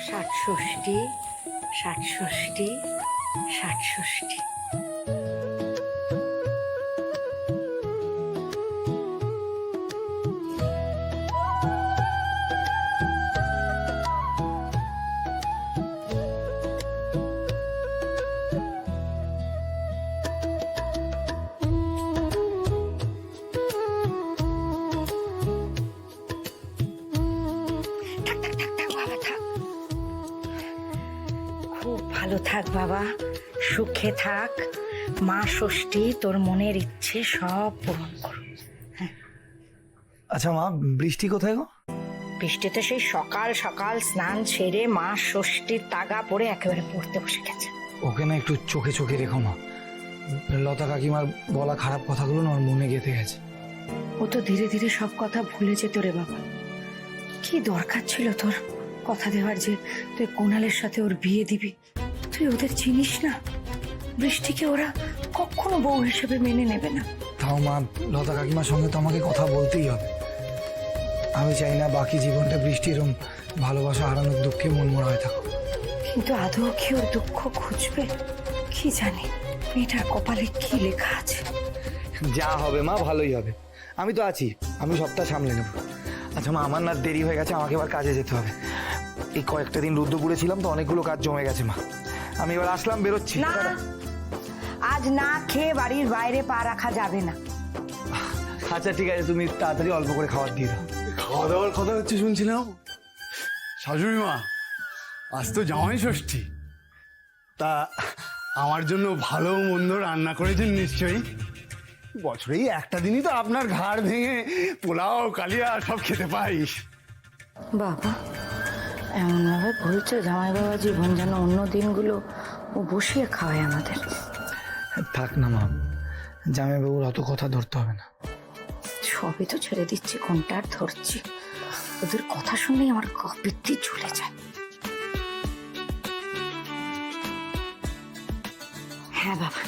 ষাট ষষ্ঠী, ষাট ষষ্ঠী, ষাট ষষ্ঠী। খুব ভালো থাক বাবা, সুখে থাক। মা ষষ্ঠী তোর মনের ইচ্ছে সব পূরণ করুন। আচ্ছা মা, বৃষ্টি কোথায় গো? বৃষ্টিতে সেই সকাল সকাল স্নান সেরে মা ষষ্ঠীর তাগা পড়ে একেবারে পড়তে বসে গেছে। ওকে না একটু চোখে চোখে রেখো মা। লতা কাকিমার বলা খারাপ কথাগুলো না ওর মনে গেঁথে গেছে। ও তো ধীরে ধীরে সব কথা ভুলে যেত রে বাবা। কি দরকার ছিল তোর কথা দেওয়ার যে তুই কোনালের সাথে ওর বিয়ে দিবি? তুই ওদের চিনিস না, বৃষ্টিকে ওরা কখনো বউ হিসেবে মেনে নেবে না। তাও মা, লতা কাকিমার সঙ্গে তো আমাকে কথা বলতেই হবে। আমি চাই না বাকি জীবনটা বৃষ্টির ভালোবাসা হারানোর দুঃখে মনমরা হয়ে থাকো। কিন্তু আদৌ কি ওর দুঃখ খুঁজবে? কি জানি মেয়েটার কপালে কি লেখা আছে। যা হবে মা ভালোই হবে, আমি তো আছি, আমি সবটা সামলে নেব। আচ্ছা মা, আমার না দেরি হয়ে গেছে, আমাকে এবার কাজে যেতে হবে। এই কয়েকটা দিন রুদ্রপুরে ছিলাম তো অনেকগুলো কাজ জমে গেছে মা। আমি এবার আসলাম, বেরোচ্ছি। না, আজ না খেয়ে বাড়ির বাইরে পা রাখা যাবে না। আচ্ছা ঠিক আছে, তুমি তাড়াতাড়ি অল্প করে খাবার দিয়ে দাও। খাওয়া দাওয়ার কথা হচ্ছে শুনছিলাম। শাশুড়ি মা, আজ তো জামাই ষষ্ঠী, তা আমার জন্য ভালো মন্দ রান্না করেছেন নিশ্চয়ই। বছরেই একটা দিনই তো আপনার ঘাড় ভেঙে পোলাও কালিয়া সব খেতে পাই। বাবা এমন ভাবে বলছে জামাই বাবা জীবন যেন অন্য দিনগুলো ও বসিয়ে খাওয়ায় আমাদের। থাক না মা, জামাইবাবুর অত কথা ধরতে হবে না। সবই তো ছেড়ে দিচ্ছি, কোনটা আর ধরছি? ওদের কথা শুনেই আমার কপিত্তি ঝুলে যায়। হ্যাঁ বাবা,